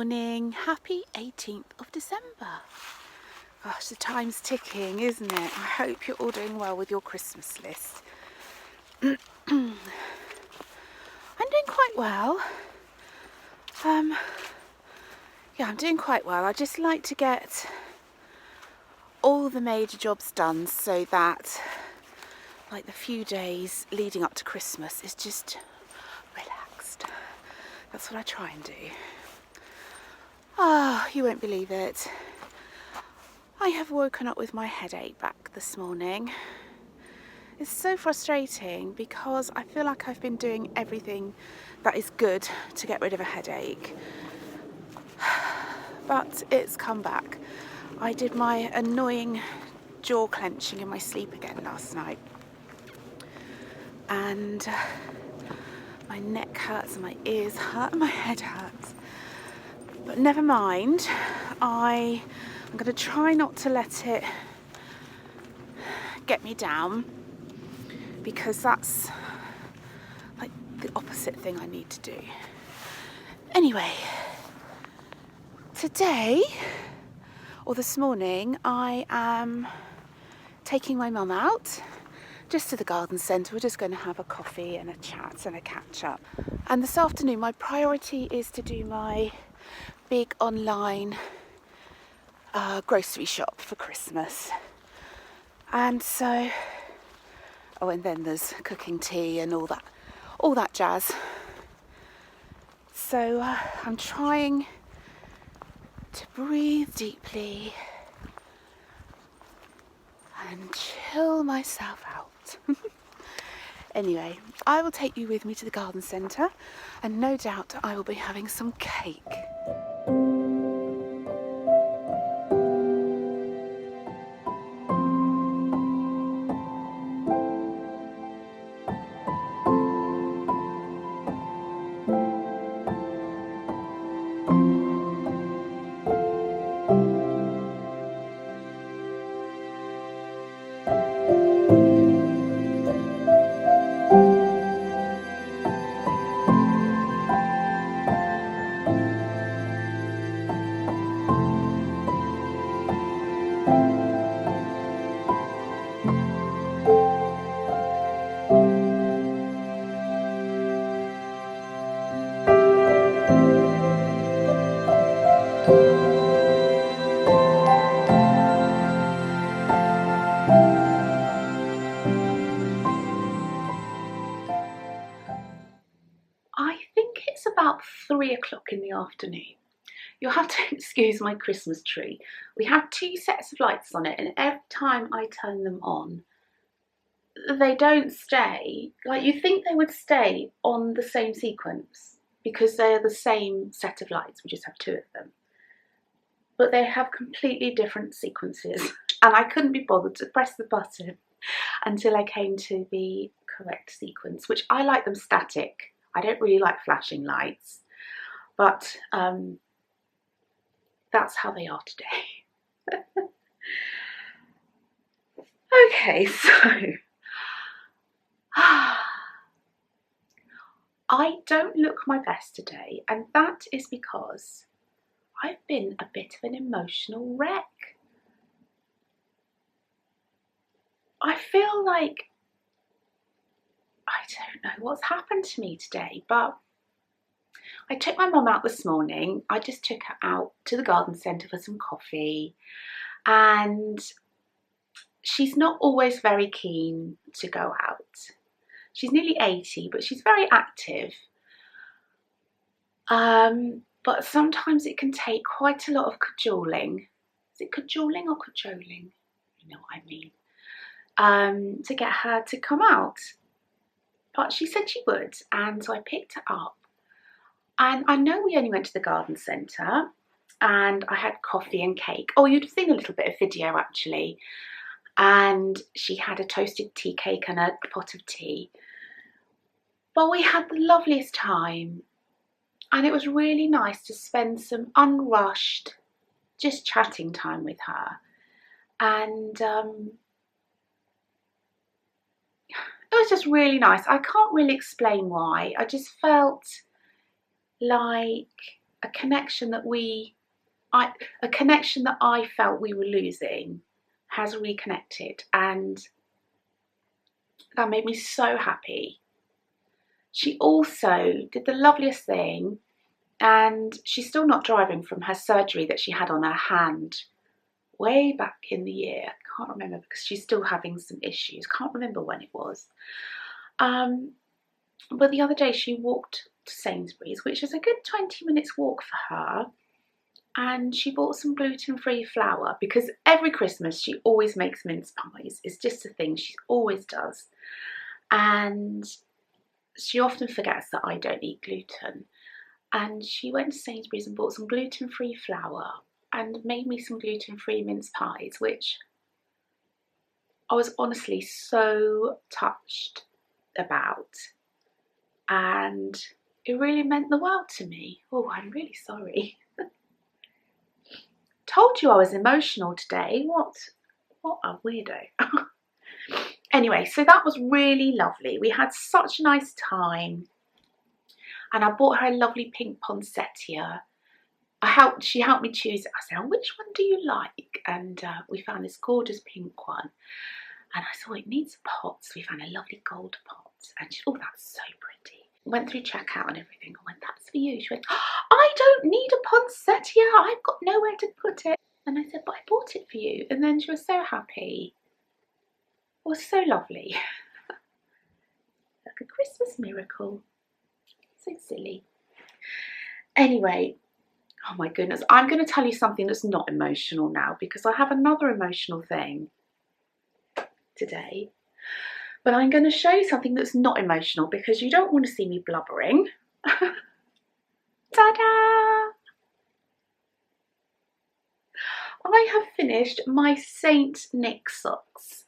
morning. Happy 18th of December. Gosh, the time's ticking, isn't it? I hope you're all doing well with your Christmas list. I'm doing quite well. Yeah, I'm doing quite well. I just like to get all the major jobs done so that like the few days leading up to Christmas is just relaxed. That's what I try and do. Ah, you won't believe it. I have woken up with my headache back this morning. It's so frustrating because I feel like I've been doing everything that is good to get rid of a headache. But it's come back. I did my annoying jaw clenching in my sleep again last night. And my neck hurts and my ears hurt and my head hurts. But never mind. I'm going to try not to let it get me down, because that's like the opposite thing I need to do. Anyway, today, or this morning, I am taking my mum out just to the garden centre. We're just going to have a coffee and a chat and a catch up. And this afternoon my priority is to do my big online grocery shop for Christmas. And so, oh, and then there's cooking tea and all that jazz. So I'm trying to breathe deeply and chill myself out. Anyway, I will take you with me to the garden centre, and no doubt I will be having some cake. I think it's about 3 o'clock in the afternoon. You'll have to excuse my Christmas tree. We have 2 sets of lights on it, and every time I turn them on, they don't stay. Like, you think they would stay on the same sequence because they're the same set of lights. We just have 2 of them. But they have completely different sequences, and I couldn't be bothered to press the button until I came to the correct sequence, which I like them static. I don't really like flashing lights, but that's how they are today. Okay, so I don't look my best today, and that is because I've been a bit of an emotional wreck. I feel like I don't know what's happened to me today, but I took my mum out this morning. I just took her out to the garden centre for some coffee, and she's not always very keen to go out. She's nearly 80, but she's very active. But sometimes it can take quite a lot of cajoling. Is it cajoling or cajoling? You know what I mean. To get her to come out. But she said she would, and so I picked her up. And I know we only went to the garden centre, and I had coffee and cake. Oh, you'd have seen a little bit of video actually. And she had a toasted tea cake and a pot of tea. But we had the loveliest time, and it was really nice to spend some unrushed, just chatting time with her. And it was just really nice. I can't really explain why. I just felt like a connection that a connection that I felt we were losing has reconnected, and that made me so happy. She also did the loveliest thing, and she's still not driving from her surgery that she had on her hand way back in the year. I can't remember because she's still having some issues. Can't remember when it was. But the other day she walked to Sainsbury's, which is a good 20 minutes walk for her, and she bought some gluten-free flour because every Christmas she always makes mince pies. It's just a thing she always does, and she often forgets that I don't eat gluten. And she went to Sainsbury's and bought some gluten-free flour and made me some gluten-free mince pies, which I was honestly so touched about, and it really meant the world to me. Oh, I'm really sorry. Told you I was emotional today. What a weirdo. Anyway, so that was really lovely. We had such a nice time, and I bought her a lovely pink poinsettia. She helped me choose it. I said, oh, which one do you like? And we found this gorgeous pink one. And I said, oh, it needs a pot. So we found a lovely gold pot. And she, oh, that's so pretty. Went through checkout and everything. I went, that's for you. She went, oh, I don't need a poinsettia. I've got nowhere to put it. And I said, but I bought it for you. And then she was so happy. It was so lovely. Like a Christmas miracle. So silly. Anyway, oh my goodness, I'm going to tell you something that's not emotional now, because I have another emotional thing today. But I'm going to show you something that's not emotional because you don't want to see me blubbering. Ta-da! I have finished my Saint Nick socks.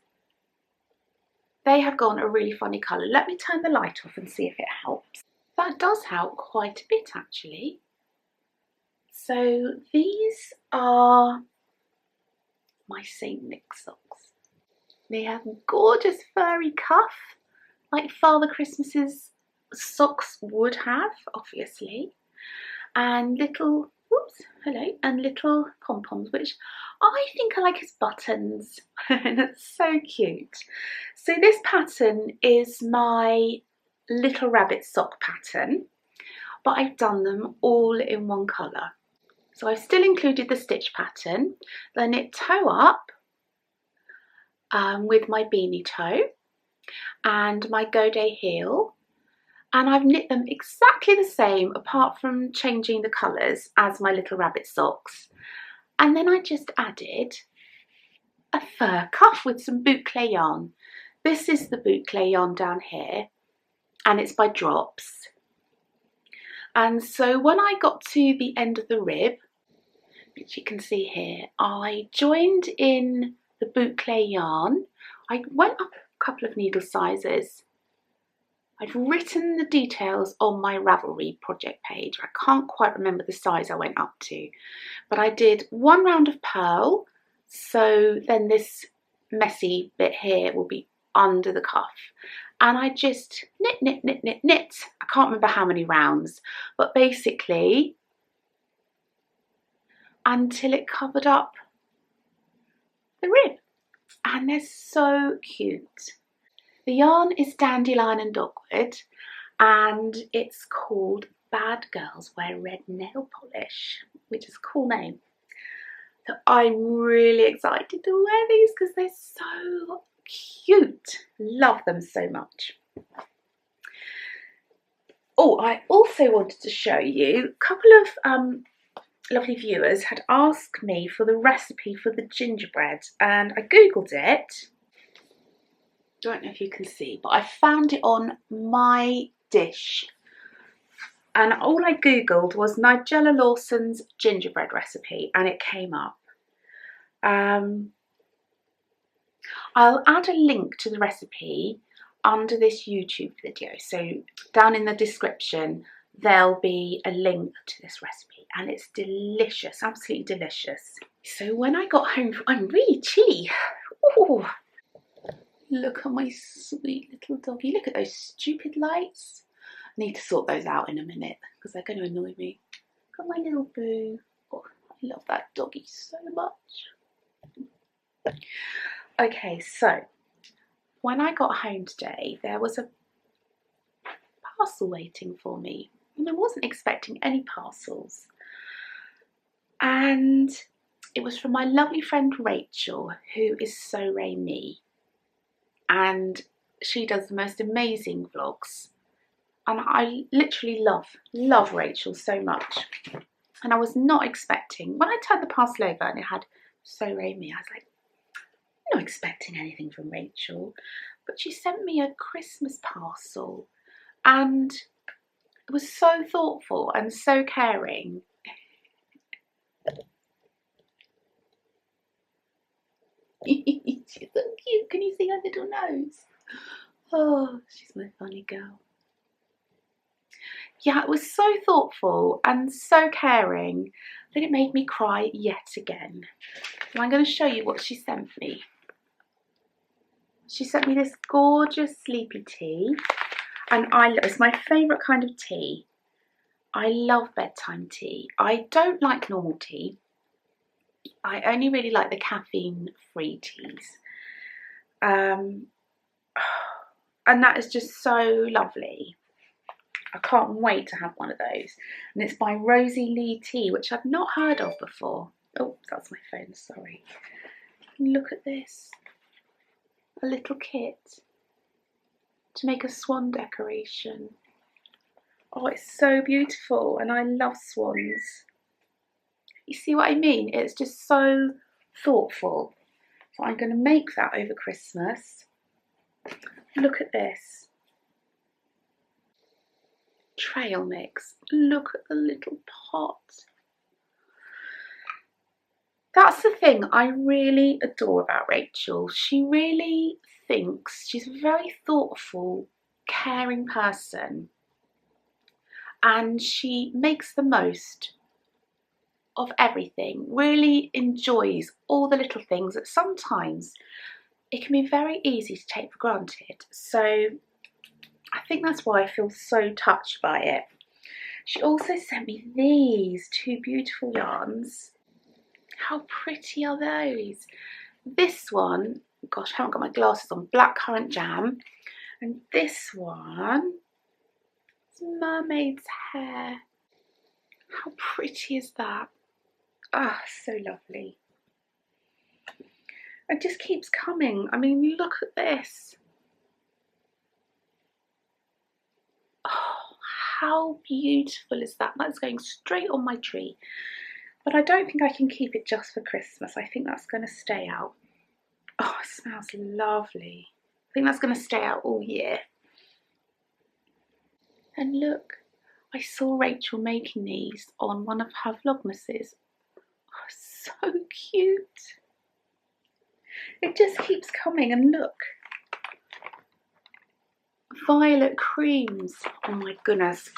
They have gone a really funny colour. Let me turn the light off and see if it helps. That does help quite a bit, actually. So these are my Saint Nick socks. They have a gorgeous furry cuff, like Father Christmas's socks would have, obviously. And little, whoops, hello, and little pom-poms, which I think I like as buttons. And it's so cute. So this pattern is my little rabbit sock pattern, but I've done them all in one colour. So I've still included the stitch pattern, the knit toe up with my beanie toe and my Godet heel, and I've knit them exactly the same apart from changing the colours as my little rabbit socks. And then I just added a fur cuff with some boucle yarn. This is the boucle yarn down here, and it's by Drops. And so when I got to the end of the rib, which you can see here, I joined in the boucle yarn. I went up a couple of needle sizes. I've written the details on my Ravelry project page. I can't quite remember the size I went up to, but I did one round of purl, so then this messy bit here will be under the cuff. And I just knit, knit, knit, knit, knit. I can't remember how many rounds, but basically until it covered up the rib. And they're so cute. The yarn is Dandelion and Dogwood, and it's called Bad Girls Wear Red Nail Polish, which is a cool name. So I'm really excited to wear these because they're so cute. Love them so much. Oh, I also wanted to show you a couple of lovely viewers had asked me for the recipe for the gingerbread, and I googled it. Don't know if you can see, but I found it on My Dish, and all I googled was Nigella Lawson's gingerbread recipe, and it came up. I'll add a link to the recipe under this YouTube video, so down in the description there'll be a link to this recipe, and it's delicious, absolutely delicious. So when I got home, I'm really chilly. Ooh. Look at my sweet little doggy. Look at those stupid lights. I need to sort those out in a minute because they're going to annoy me. Got my little boo. Oh, I love that doggy so much. Okay, so when I got home today, there was a parcel waiting for me, and I wasn't expecting any parcels. And it was from my lovely friend Rachel, who is so me, and she does the most amazing vlogs. And I literally love Rachel so much. And I was not expecting, when I turned the parcel over and it had So me, I was like, I'm not expecting anything from Rachel. But she sent me a Christmas parcel, and it was so thoughtful and so caring. She's so cute. Can you see her little nose? Oh, she's my funny girl. Yeah, it was so thoughtful and so caring that it made me cry yet again. And I'm going to show you what she sent me. She sent me this gorgeous sleepy tea, and it's my favourite kind of tea. I love bedtime tea. I don't like normal tea. I only really like the caffeine-free teas. And that is just so lovely. I can't wait to have one of those. And it's by Rosie Lee Tea, which I've not heard of before. Oh, that's my phone, sorry. Look at this. A little kit to make a swan decoration. Oh, it's so beautiful, and I love swans. You see what I mean? It's just so thoughtful. So I'm going to make that over Christmas. Look at this. Trail mix. Look at the little pot. That's the thing I really adore about Rachel. She really thinks, she's a very thoughtful, caring person, and she makes the most of everything, really enjoys all the little things that sometimes it can be very easy to take for granted. So I think that's why I feel so touched by it. She also sent me these two beautiful yarns. How pretty are those? This one, gosh, I haven't got my glasses on, blackcurrant jam. And this one is mermaid's hair. How pretty is that? Ah, so lovely. It just keeps coming. I mean, look at this. Oh, how beautiful is that? That's going straight on my tree. But I don't think I can keep it just for Christmas. I think that's going to stay out. Oh, it smells lovely. I think that's going to stay out all year. And look, I saw Rachel making these on one of her Vlogmases. Oh, so cute. It just keeps coming, and look. Violet creams. Oh my goodness.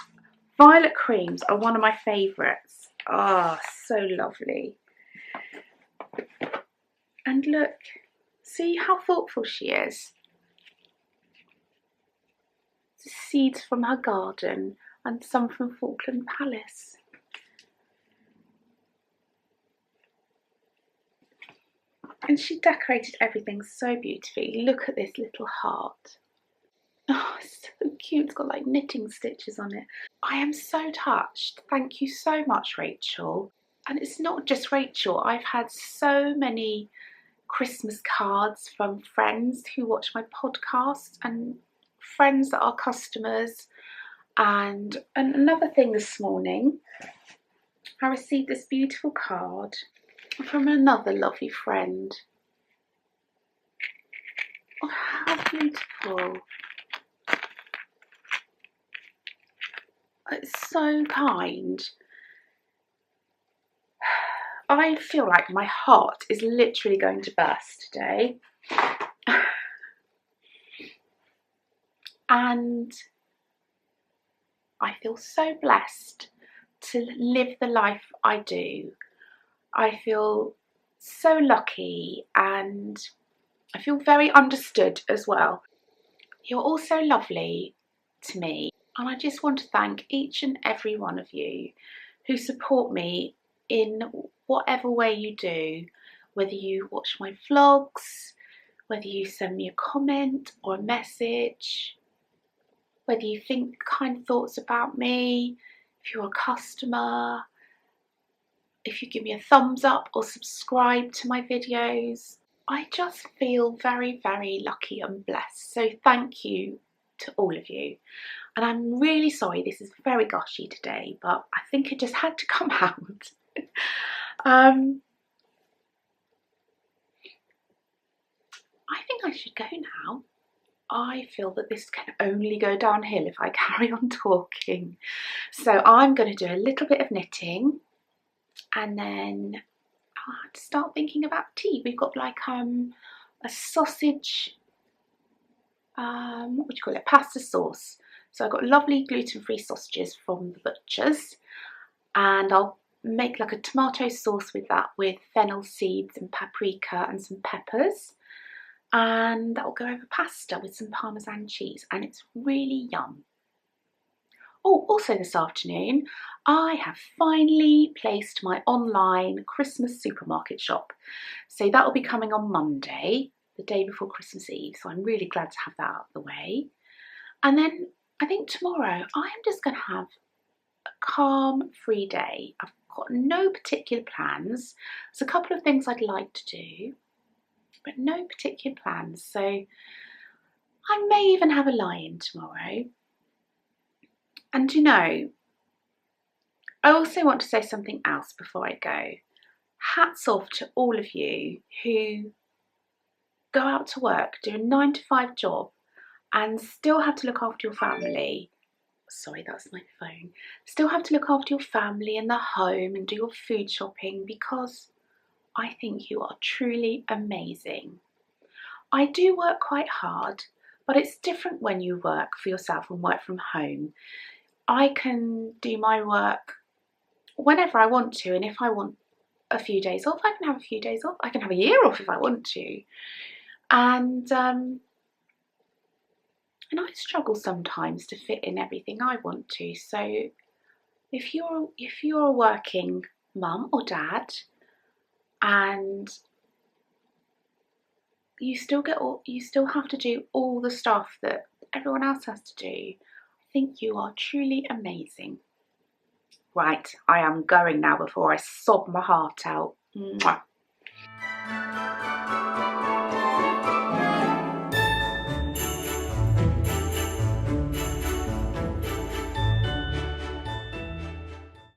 Violet creams are one of my favourites. Ah, oh, so lovely. And look, see how thoughtful she is. The seeds from her garden and some from Falkland Palace. And she decorated everything so beautifully. Look at this little heart. Oh, it's so cute. It's got like knitting stitches on it. I am so touched. Thank you so much, Rachel. And it's not just Rachel. I've had so many Christmas cards from friends who watch my podcast and friends that are customers. And another thing this morning, I received this beautiful card from another lovely friend. Oh, how beautiful. It's so kind. I feel like my heart is literally going to burst today. And I feel so blessed to live the life I do. I feel so lucky, and I feel very understood as well. You're all so lovely to me, and I just want to thank each and every one of you who support me in whatever way you do, whether you watch my vlogs, whether you send me a comment or a message, whether you think kind thoughts about me, if you're a customer, if you give me a thumbs up or subscribe to my videos. I just feel very, very lucky and blessed. So thank you to all of you. And I'm really sorry this is very gushy today, but I think it just had to come out. I think I should go now. I feel that this can only go downhill if I carry on talking. So I'm going to do a little bit of knitting, and then I'll have to start thinking about tea. We've got like a sausage, what would you call it, pasta sauce. So I've got lovely gluten-free sausages from the butcher's, and I'll make like a tomato sauce with that, with fennel seeds and paprika and some peppers, and that will go over pasta with some Parmesan cheese, and it's really yum. Oh, also this afternoon, I have finally placed my online Christmas supermarket shop. So that will be coming on Monday, the day before Christmas Eve. So I'm really glad to have that out of the way. And then I think tomorrow I am just going to have a calm, free day. I've got no particular plans. There's a couple of things I'd like to do, but no particular plans. So I may even have a lie-in tomorrow. And you know, I also want to say something else before I go. Hats off to all of you who go out to work, do a 9-to-5 job, and still have to look after your family. Sorry, that's my phone. Still have to look after your family and the home and do your food shopping, because I think you are truly amazing. I do work quite hard, but it's different when you work for yourself and work from home. I can do my work whenever I want to, and if I want a few days off, I can have a few days off. I can have a year off if I want to. And I struggle sometimes to fit in everything I want to. So if you're a working mum or dad and you still have to do all the stuff that everyone else has to do, I think you are truly amazing. Right, I am going now before I sob my heart out. Mwah.